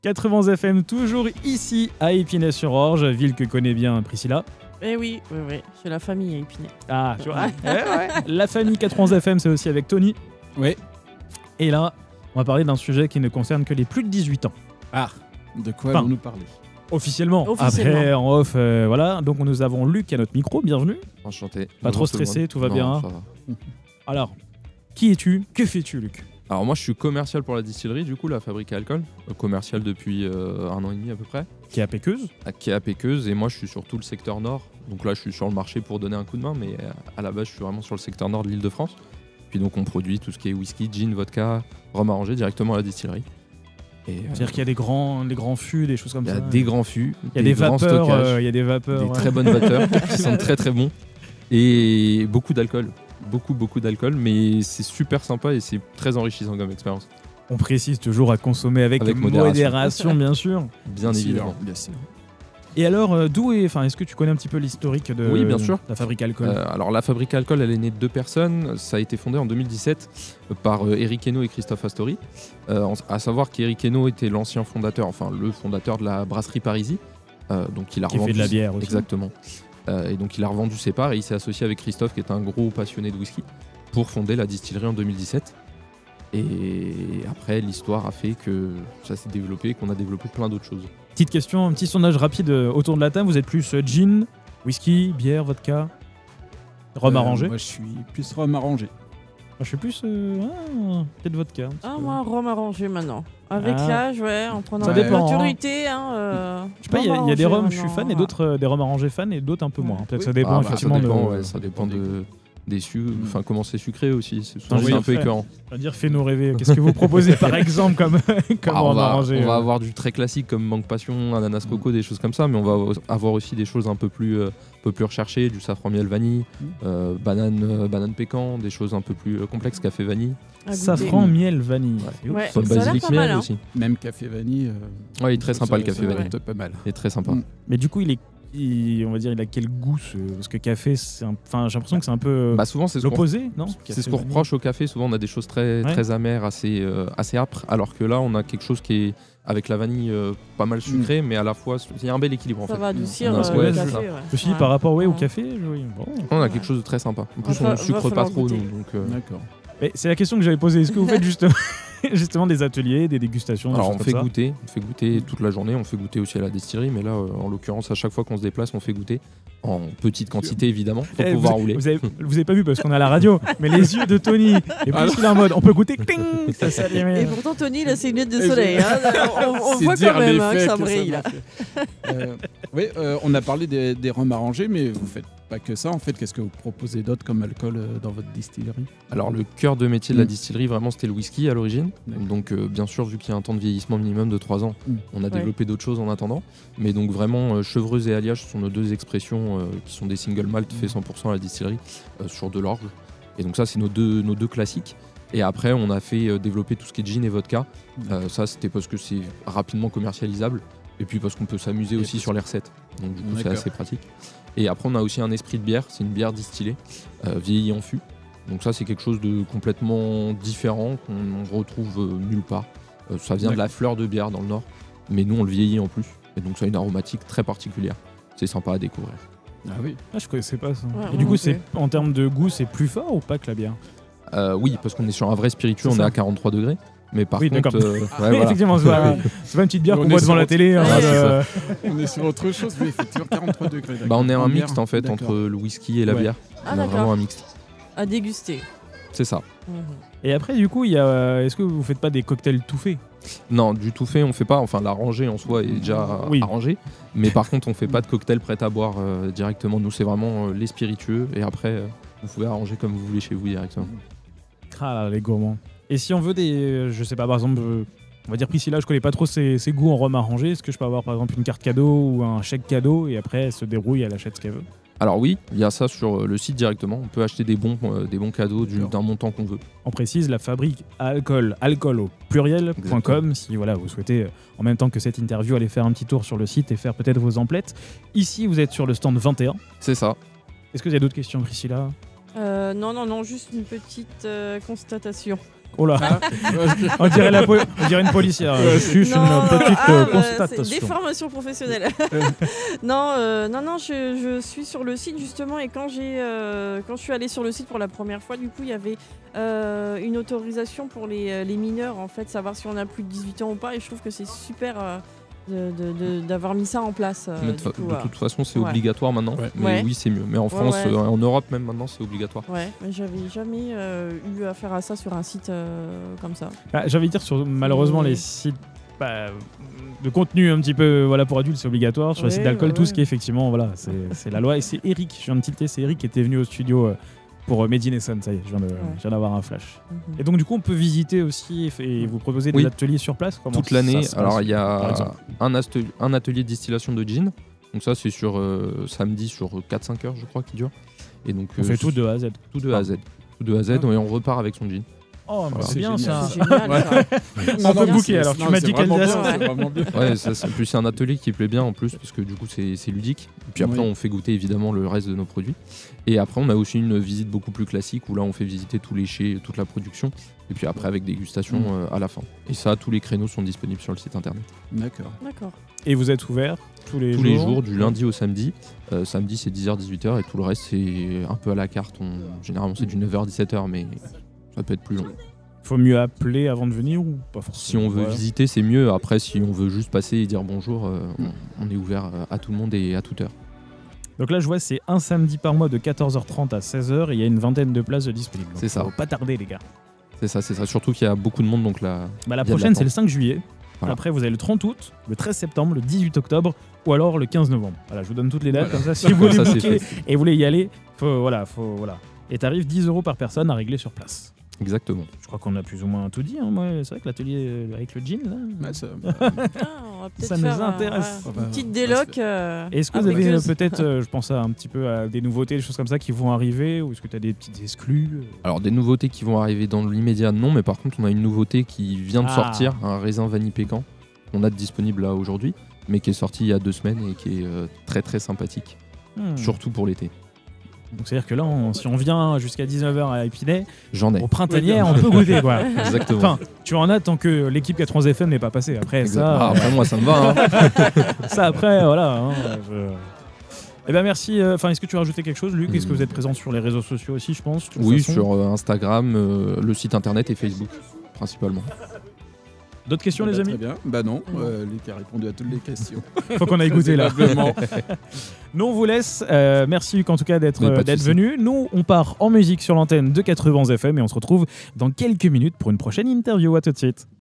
80 FM, toujours ici à Épinay-sur-Orge, ville que connaît bien Priscilla. Eh oui, c'est la famille à Épinay. Ah, tu vois. Ouais. La famille 80 FM, c'est aussi avec Tony. Oui. Et là, on va parler d'un sujet qui ne concerne que les plus de 18 ans. Ah, de quoi allons-nous parler ? Officiellement. Après, en off, voilà. Donc, nous avons Luc à notre micro. Bienvenue. Enchanté. Pas trop stressé, tout va bien. Ça va. Alors, qui es-tu ? Que fais-tu, Luc ? Alors moi je suis commercial pour la distillerie, du coup la fabrique à alcool, commercial depuis 1 an et demi à peu près. Qui est à Péqueuse ? Qui est à Péqueuse, et moi je suis sur tout le secteur nord, donc là je suis sur le marché pour donner un coup de main, mais à la base je suis vraiment sur le secteur nord de l'Île-de-France. Puis donc on produit tout ce qui est whisky, gin, vodka, rhum arrangé directement à la distillerie. C'est-à-dire qu'il y a des grands fûts, des choses comme ça. Il y a des grands fûts, il y a des vapeurs, il y a des vapeurs, des très bonnes vapeurs qui sont très très bons, et beaucoup d'alcool. Beaucoup d'alcool, mais c'est super sympa et c'est très enrichissant comme expérience. On précise toujours à consommer avec modération, bien sûr. Bien évidemment. Bien sûr. Et alors, est-ce que tu connais un petit peu l'historique de oui, bien sûr. La fabrique alcool ? Alors la fabrique alcool, elle est née de 2 personnes. Ça a été fondé en 2017 par Eric Henault et Christophe Astori. À savoir qu'Eric Henault était l'ancien fondateur, enfin le fondateur de la brasserie Parisis. Donc il a fait de la bière aussi. Exactement. Et donc il a revendu ses parts et il s'est associé avec Christophe, qui est un gros passionné de whisky, pour fonder la distillerie en 2017. Et après, l'histoire a fait que ça s'est développé, qu'on a développé plein d'autres choses. Petite question, un petit sondage rapide autour de la table. Vous êtes plus gin, whisky, bière, vodka, rhum arrangé ? Moi je suis plus rhum arrangé. Moi je suis plus peut-être vodka. Moi rhum arrangé maintenant. Avec l'âge, en prenant ça de dépend, maturité. Je sais pas, il y a des rhums je suis fan et d'autres des rhums arrangés fans et d'autres un peu moins. Peut-être ça dépend effectivement. Ça dépend des sucres, enfin comment c'est sucré aussi. C'est un peu écœurant. On va dire fais-nous rêver. Qu'est-ce que vous proposez par exemple comme rhum arrangé ? On va avoir du très classique comme mangue passion, ananas coco, des choses comme ça, mais on va avoir aussi des choses un peu plus recherchées, du safran miel vanille, banane pécan, des choses un peu plus complexes, café vanille. Safran miel vanille. Ouais, Comme basilic miel aussi. Même café vanille. Ouais, il est très sympa le café vanille. Pas mal. Il est très sympa. Mais du coup, on va dire, il a quel goût parce que café, j'ai l'impression que c'est un peu souvent c'est l'opposé, non ? C'est ce qu'on reproche au café. Souvent, on a des choses très amères, assez âpres, alors que là, on a quelque chose qui est avec la vanille pas mal sucré, mais à la la il y a un bel équilibre en fait. Ça va adoucir le café. Aussi par rapport au café, on a quelque chose de très sympa. En plus, on ne sucre pas trop, nous. D'accord. Mais c'est la question que j'avais posée. Est-ce que vous faites justement des ateliers, des dégustations ? Alors on fait goûter toute la journée, on fait goûter aussi à la distillerie, mais là en l'occurrence à chaque fois qu'on se déplace on fait goûter en petite quantité évidemment pour pouvoir rouler. Vous avez pas vu parce qu'on est à la radio, mais les yeux de Tony et puis il est en mode on peut goûter. Et pourtant Tony là c'est une lunettes de soleil. On voit quand même que ça brille là. Oui, on a parlé des rhums arrangés, mais vous faites pas que ça en fait. Qu'est-ce que vous proposez d'autre comme alcool dans votre distillerie ? Alors le cœur de métier de la distillerie vraiment c'était le whisky à l'origine. Donc bien sûr vu qu'il y a un temps de vieillissement minimum de 3 ans, on a développé d'autres choses en attendant. Mais donc vraiment chevreuse et alliage sont nos 2 expressions qui sont des single malt faits 100% à la distillerie sur de l'orge. Et donc ça c'est nos deux classiques. Et après on a fait développer tout ce qui est gin et vodka. Ça c'était parce que c'est rapidement commercialisable. Et puis parce qu'on peut s'amuser aussi sur les recettes. Donc du coup c'est assez pratique. Et après on a aussi un esprit de bière, c'est une bière distillée, vieillie en fût. Donc ça c'est quelque chose de complètement différent qu'on ne retrouve nulle part. Ça vient de la fleur de bière dans le nord, mais nous on le vieillit en plus. Et donc ça a une aromatique très particulière. C'est sympa à découvrir. Ah oui. Je connaissais pas ça. Et du coup en termes de goût c'est plus fort ou pas que la bière ? Oui, parce qu'on est sur un vrai spiritueux, on est à 43 degrés. Mais par contre, effectivement, c'est pas une petite bière qu'on voit devant la télé. On est sur autre chose, mais effectivement 43 degrés. On est un mixte en fait entre le whisky et la bière. On a vraiment un mixte. À déguster. C'est ça. Et après, du coup, est-ce que vous faites pas des cocktails tout faits ? Non, du tout fait, on fait pas. Enfin, la rangée en soi est déjà arrangée. Mais par contre, on fait pas de cocktail prêt à boire directement. Nous, c'est vraiment les spiritueux. Et après, vous pouvez arranger comme vous voulez chez vous directement. Ah, les gourmands. Et si on veut je sais pas, par exemple, on va dire Priscilla, je connais pas trop ses goûts en rhum arrangé. Est-ce que je peux avoir par exemple une carte cadeau ou un chèque cadeau et après elle se débrouille, elle achète ce qu'elle veut ? Alors oui, il y a ça sur le site directement. On peut acheter des bons cadeaux d'un montant qu'on veut. On précise la fabrique alcool au pluriel.com si vous souhaitez en même temps que cette interview aller faire un petit tour sur le site et faire peut-être vos emplettes. Ici, vous êtes sur le stand 21. C'est ça. Est-ce que vous avez d'autres questions, Priscilla ? Non, juste une petite constatation. Oh là, on dirait une policière. Je suis une petite constatation. C'est déformation professionnelle. non, je suis sur le site justement et quand je suis allée sur le site pour la première fois, du coup, il y avait une autorisation pour les mineurs, en fait, savoir si on a plus de 18 ans ou pas. Et je trouve que c'est super d'avoir mis ça en place. De toute façon, c'est obligatoire maintenant. Ouais. Mais oui, c'est mieux. Mais en France, en Europe même maintenant, c'est obligatoire. Ouais, mais j'avais jamais eu affaire à ça sur un site comme ça. J'ai envie de dire, malheureusement, les sites de contenu un petit peu pour adultes, c'est obligatoire. Sur les sites d'alcool, tout ce qui est effectivement, c'est la loi. Et c'est Eric, je viens de tilter, c'est Eric qui était venu au studio pour Made in Essen, ça y est, je viens d'avoir un flash. Et donc du coup, on peut visiter aussi et vous proposer des ateliers sur place toute l'année. Alors il y a un atelier de distillation de gin. Donc ça, c'est sur samedi sur 4-5 heures, je crois, qui dure. Et donc on fait tout de A à Z. Tout de A à Z. Tout de A à Z, et on repart avec son gin. Oh, c'est bien ça. C'est génial, ça. On peut booker alors. Tu m'as dit qu'elle Ouais, puis c'est un atelier qui plaît bien en plus parce que du coup c'est ludique. Et puis après on fait goûter évidemment le reste de nos produits. Et après on a aussi une visite beaucoup plus classique où là on fait visiter tous les chais, toute la production. Et puis après avec dégustation à la fin. Et ça, tous les créneaux sont disponibles sur le site internet. D'accord. Et vous êtes ouvert tous les jours du lundi au samedi. Samedi c'est 10h-18h et tout le reste c'est un peu à la carte. Généralement c'est du 9h-17h mais ça peut être plus long. Faut mieux appeler avant de venir ou pas forcément? Si on veut visiter, c'est mieux. Après, si on veut juste passer et dire bonjour, on est ouvert à tout le monde et à toute heure. Donc là, je vois, c'est un samedi par mois de 14h30 à 16h et il y a une vingtaine de places disponibles. C'est ça. Faut pas tarder, les gars. C'est ça. Surtout qu'il y a beaucoup de monde. Donc la prochaine, c'est le 5 juillet. Voilà. Après, vous avez le 30 août, le 13 septembre, le 18 octobre ou alors le 15 novembre. Voilà, je vous donne toutes les dates. Comme ça, si vous voulez booker et vous voulez y aller, faut. Et tarif 10 € par personne à régler sur place. Exactement. Je crois qu'on a plus ou moins tout dit. Moi, c'est vrai que l'atelier avec le gin, là, ça nous intéresse. Une petite déloc. Est-ce que vous avez peut-être, je pense un petit peu à des nouveautés, des choses comme ça qui vont arriver, ou est-ce que tu as des petites exclus? Alors des nouveautés qui vont arriver dans l'immédiat, non, mais par contre on a une nouveauté qui vient de sortir, un raisin vanille pécan. On a disponible là aujourd'hui, mais qui est sorti il y a 2 semaines et qui est très très sympathique, surtout pour l'été. Donc c'est-à-dire que là, si on vient jusqu'à 19h à Épinay, au printanier, on peut goûter quoi. Exactement. Enfin, tu en as tant que l'équipe 91 FM n'est pas passée. Après ça, après moi ça me va. Ça après, voilà. Eh ben merci. Est-ce que tu as rajouté quelque chose, Luc? Est-ce que vous êtes présent sur les réseaux sociaux aussi, je pense? Oui, sur Instagram, le site internet et Facebook principalement. D'autres questions, les amis? Très bien. Non, Luc a répondu à toutes les questions. Faut qu'on aille goûter là. Nous, on vous laisse. Merci Luc en tout cas d'être venu. Nous, on part en musique sur l'antenne de 91 FM et on se retrouve dans quelques minutes pour une prochaine interview. À tout de suite.